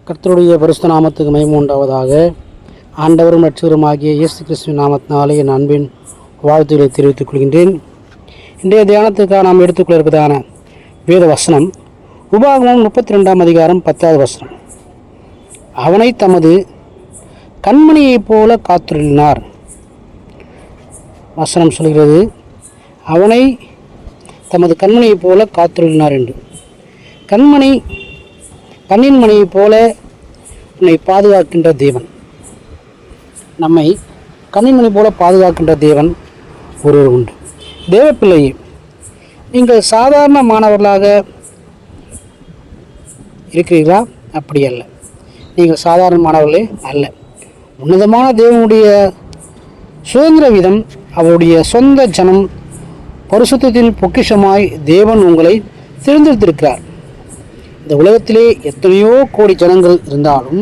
கர்த்தருடைய பரிசுத்த நாமத்துக்கு மகிமை உண்டாவதாக. ஆண்டவரும் இரட்சகருமாகிய இயேசு கிறிஸ்துவின் நாமத்தினாலே என் அன்பின் வாழ்த்துக்களை தெரிவித்துக் கொள்கின்றேன். இன்றைய தியானத்துக்காக நாம் எடுத்துக்கொள்ள இருப்பதான வேத வசனம் உபாகமம் 32 அதிகாரம் 10வது வசனம். அவனை தமது கண்மணியைப் போல காத்துள்ளார். வசனம் சொல்கிறது, அவனை தமது கண்மணியைப் போல காத்துள்ளார் என்று. கண்ணின் மணியைப் போல உன்னை பாதுகாக்கின்ற தேவன், நம்மை கண்ணின் மணி போல பாதுகாக்கின்ற தேவன் ஒருவர் உண்டு. தேவ பிள்ளையே, நீங்கள் சாதாரண மாணவர்களாக இருக்கிறீர்களா? அப்படி அல்ல. நீங்கள் சாதாரண மாணவர்களே அல்ல. உன்னதமான தேவனுடைய சுதந்திர விதம், அவருடைய சொந்த ஜனம், பரிசுத்தத்தின் பொக்கிஷமாய் தேவன் உங்களை தேர்ந்தெடுத்திருக்கிறார். இந்த உலகத்திலே எத்தனையோ கோடி ஜனங்கள் இருந்தாலும்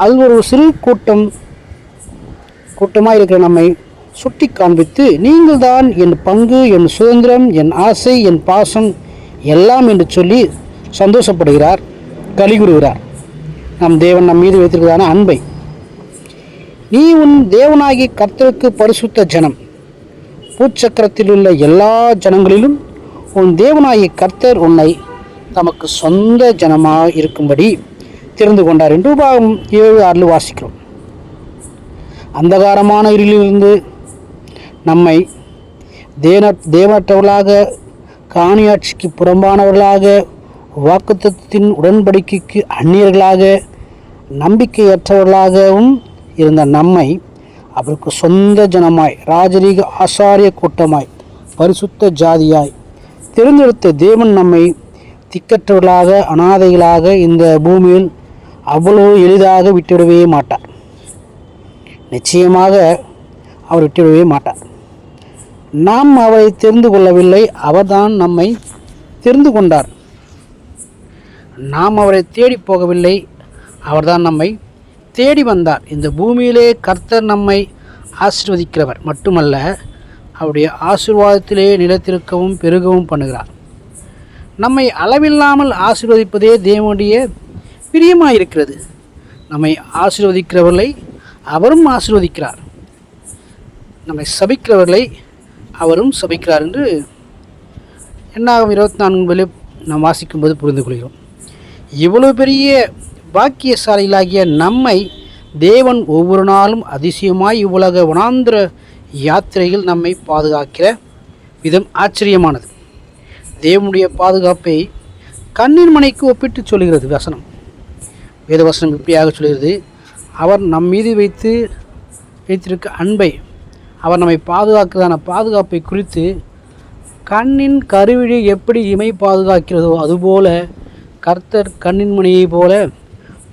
அது ஒரு சிறு கூட்டமாக இருக்கிற நம்மை சுட்டி காண்பித்து, நீங்கள் தான் என் பங்கு, என் சுதந்திரம், என் ஆசை, என் பாசம் எல்லாம் என்று சொல்லி சந்தோஷப்படுகிறார், கலிகூறுகிறார். நம் தேவன் நம் மீது வைத்திருக்கிறதான அன்பை. நீ உன் தேவனாகி கர்த்தருக்கு பரிசுத்த ஜனம். பூச்சக்கரத்தில் உள்ள எல்லா ஜனங்களிலும் உன் தேவனாகி கர்த்தர் உன்னை தமக்கு சொந்த ஜனமாக இருக்கும்படி தெரிந்து கொண்டார் என்று உபாகமம் 7:6 வாசிக்கிறோம். அந்தகாரமான இருளிலிருந்து நம்மை தேவற்றவர்களாக, காணியாட்சிக்கு புறம்பானவர்களாக, வாக்குத்தத்தத்தின் உடன்படிக்கைக்கு அந்நியர்களாக, நம்பிக்கையற்றவர்களாகவும் இருந்த நம்மை அவருக்கு சொந்த ஜனமாய், ராஜரீக ஆசாரிய கூட்டமாய், பரிசுத்த ஜாதியாய் தேர்ந்தெடுத்த தேவன் நம்மை திக்கற்றவர்களாக, அனாதைகளாக இந்த பூமியில் அவ்வளவு எளிதாக விட்டுவிடவே மாட்டார். நிச்சயமாக அவர் விட்டுவிடவே மாட்டார். நாம் அவரை தெரிந்து கொள்ளவில்லை, அவர்தான் நம்மை தெரிந்து கொண்டார். நாம் அவரை தேடி போகவில்லை, அவர்தான் நம்மை தேடி வந்தார். இந்த பூமியிலே கர்த்தர் நம்மை ஆசீர்வதிக்கிறவர் மட்டுமல்ல, அவருடைய ஆசீர்வாதத்திலே நிலைத்திருக்கவும் பெருகவும் பண்ணுகிறார். நம்மை அளவில்லாமல் ஆசீர்வதிப்பதே தேவனுடைய பிரியமாயிருக்கிறது. நம்மை ஆசீர்வதிக்கிறவர்களை அவரும் ஆசீர்வதிக்கிறார், நம்மை சபிக்கிறவர்களை அவரும் சபிக்கிறார் என்று என்னாகும் 24 நாம் வாசிக்கும்போது புரிந்து கொள்கிறோம். இவ்வளவு பெரிய பாக்கியசாலிகளாகிய நம்மை தேவன் ஒவ்வொரு நாளும் அதிசயமாய் இவ்வுலக வனாந்திர யாத்திரையில் நம்மை பாதுகாக்கிற விதம் ஆச்சரியமானது. தேவனுடைய பாதுகாப்பை கண்ணின் மணிக்கு ஒப்பிட்டு சொல்கிறது வசனம். வேத வசனம் இப்படியாக சொல்கிறது, அவர் நம் மீது வைத்திருக்க அன்பை, அவர் நம்மை பாதுகாக்கிறதான பாதுகாப்பை குறித்து, கண்ணின் கருவிழி எப்படி இமை பாதுகாக்கிறதோ அதுபோல கர்த்தர் கண்ணின் மணியை போல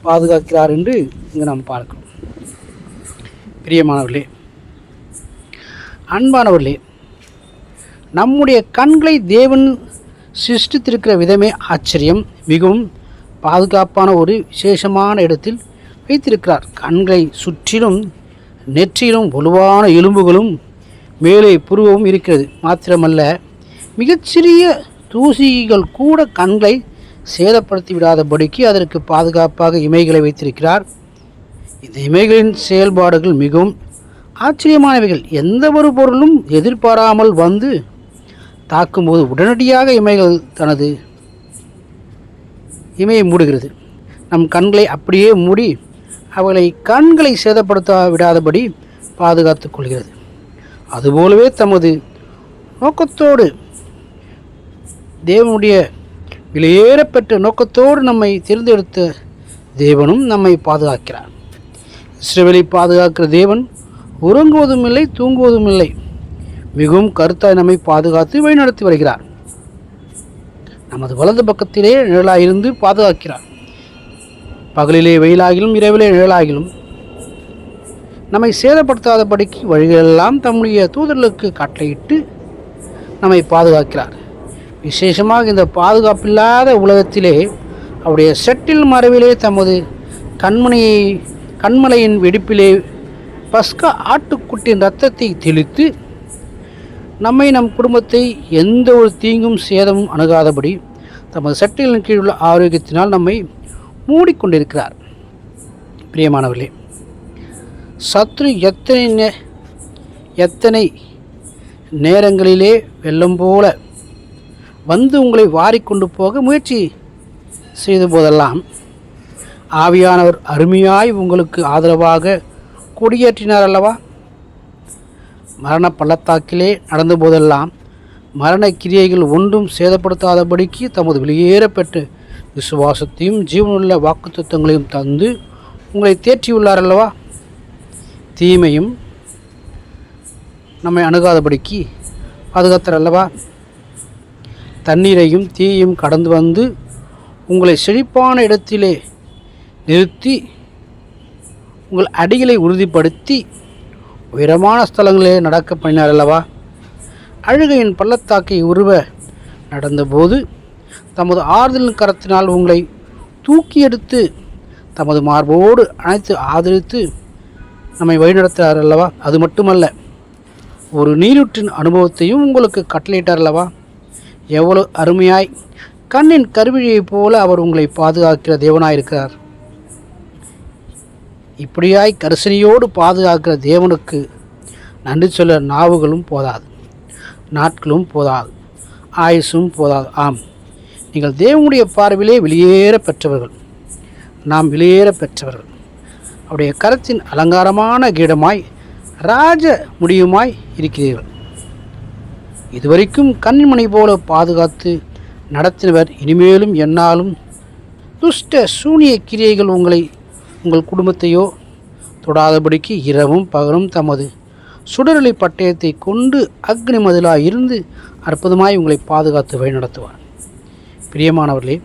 பாதுகாக்கிறார் என்று இங்கு நாம் பார்க்கிறோம். பிரியமானவர்களே, அன்பானவர்களே, நம்முடைய கண்களை தேவன் சிருஷ்டித்திருக்கிற விதமே ஆச்சரியம். மிகவும் பாதுகாப்பான ஒரு விசேஷமான இடத்தில் வைத்திருக்கிறார். கண்களை சுற்றிலும் நெற்றியிலும் வலுவான எலும்புகளும் மேலே புருவமும் இருக்கிறது. மாத்திரமல்ல, மிகச்சிறிய தூசிகள் கூட கண்களை சேதப்படுத்தி விடாதபடிக்கு அதற்கு பாதுகாப்பாக இமைகளை வைத்திருக்கிறார். இந்த இமைகளின் செயல்பாடுகள் மிகவும் ஆச்சரியமானவைகள். எந்த ஒரு பொருளும் எதிர்பாராமல் வந்து தாக்கும்போது உடனடியாக இமைகள் தனது இமையை மூடுகிறது. நம் கண்களை அப்படியே மூடி அவர்களை கண்களை சேதப்படுத்த விடாதபடி பாதுகாத்து கொள்கிறது. அதுபோலவே தமது நோக்கத்தோடு, தேவனுடைய விலையேறப்பெற்ற நோக்கத்தோடு நம்மை தேர்ந்தெடுத்த தேவனும் நம்மை பாதுகாக்கிறார். இஸ்ரவேலை பாதுகாக்கிற தேவன் உறங்குவதும் இல்லை, தூங்குவதும் இல்லை. மிகவும் கருத்தாய் நம்மை பாதுகாத்து வழிநடத்தி வருகிறார். நமது வலது பக்கத்திலே நிழலாயிருந்து பாதுகாக்கிறார். பகலிலே வெயிலாகிலும் இரவிலே நிழலாகிலும் நம்மை சேதப்படுத்தாதபடிக்கு வழிகளெல்லாம் தம்முடைய தூதர்களுக்கு கட்டளையிட்டு நம்மை பாதுகாக்கிறார். விசேஷமாக இந்த பாதுகாப்பில்லாத உலகத்திலே அவருடைய செட்டில் மறைவிலே தமது கண்மலையின் வெடிப்பிலே பஸ்கா ஆட்டுக்குட்டியின் இரத்தத்தை தெளித்து நம்மை, நம் குடும்பத்தை எந்த ஒரு தீங்கும் சேதமும் அணுகாதபடி தமது சட்டைகளின் கீழ் உள்ள ஆரோக்கியத்தினால் நம்மை மூடிக்கொண்டிருக்கிறார். பிரியமானவர்களே, சத்ரு எத்தனை நேரங்களிலே வெள்ளம் போல வந்து உங்களை வாரிக்கொண்டு போக முயற்சி செய்த போதெல்லாம் ஆவியானவர் அருமையாய் உங்களுக்கு ஆதரவாக கொடியேற்றினார் அல்லவா? மரண பள்ளத்தாக்கிலே நடந்த போதெல்லாம் மரண கிரியைகள் ஒன்றும் சேதப்படுத்தாதபடிக்கு தமது வெளியேறப்பெற்ற விசுவாசத்தையும் ஜீவனுள்ள வாக்குத்தத்தங்களையும் தந்து உங்களை தேற்றியுள்ளார் அல்லவா? தீமையும் நம்மை அணுகாதபடிக்கு பாதுகாத்தார் அல்லவா? தண்ணீரையும் தீயையும் கடந்து வந்து உங்களை செழிப்பான இடத்திலே நிறுத்தி உங்கள் அடிகளை உறுதிப்படுத்தி உயரமான ஸ்தலங்களிலே நடக்க பண்ணினார் அல்லவா? அழுகையின் பள்ளத்தாக்கை உருவ நடந்தபோது தமது ஆறுதலின் கரத்தினால் உங்களை தூக்கி எடுத்து தமது மார்போடு அணைத்து ஆதரித்து நம்மை வழிநடத்துகிறார் அல்லவா? அது மட்டுமல்ல, ஒரு நீரூற்றின் அனுபவத்தையும் உங்களுக்கு கட்டளையிட்டார் அல்லவா? எவ்வளவு அருமையாய் கண்ணின் கருவிழியைப் போல அவர் உங்களை பாதுகாக்கிற தேவனாயிருக்கிறார். இப்படியாய் கரிசனையோடு பாதுகாக்கிற தேவனுக்கு நன்றி சொல்ல நாவுகளும் போதாது, நாட்களும் போதாது, ஆயுசும் போதாது. ஆம், நீங்கள் தேவனுடைய பார்வையிலே வெளியேற பெற்றவர்கள். நாம் வெளியேற பெற்றவர்கள். அவருடைய கரத்தின் அலங்காரமான கீடமாய் ராஜ முடியுமாய் இருக்கிறீர்கள். இதுவரைக்கும் கண்மணி போல பாதுகாத்து நடத்தினவர் இனிமேலும் என்னாலும் துஷ்ட சூனிய கிரியைகள் உங்கள் குடும்பத்தையோ தொடாதபடிக்கு இரவும் பகலும் தமது சுடரொளி பட்டயத்தை கொண்டு அக்னி மதிலாக இருந்து அற்புதமாய் உங்களை பாதுகாத்து வழிநடத்துவார். பிரியமானவர்களே,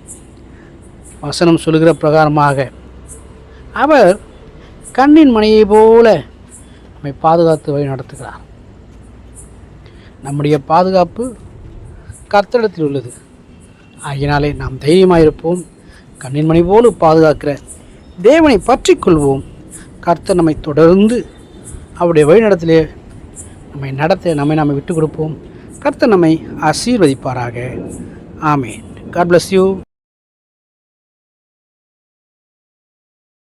வசனம் சொல்கிற பிரகாரமாக அவர் கண்ணின் மணியை போல நம்மை பாதுகாத்து வழி நடத்துகிறார். நம்முடைய பாதுகாப்பு கர்த்தரிடத்தில் உள்ளது. ஆகினாலே நாம் தைரியமாயிருப்போம். கண்ணின் மணி போல பாதுகாக்கிற தேவனை பற்றி கொள்வோம். கர்த்தர் நம்மை தொடர்ந்து அவருடைய வழிநடத்திலே நம்மை விட்டு கொடுப்போம். கர்த்தர் நம்மை ஆசீர்வதிப்பாராக. ஆமென். God bless you.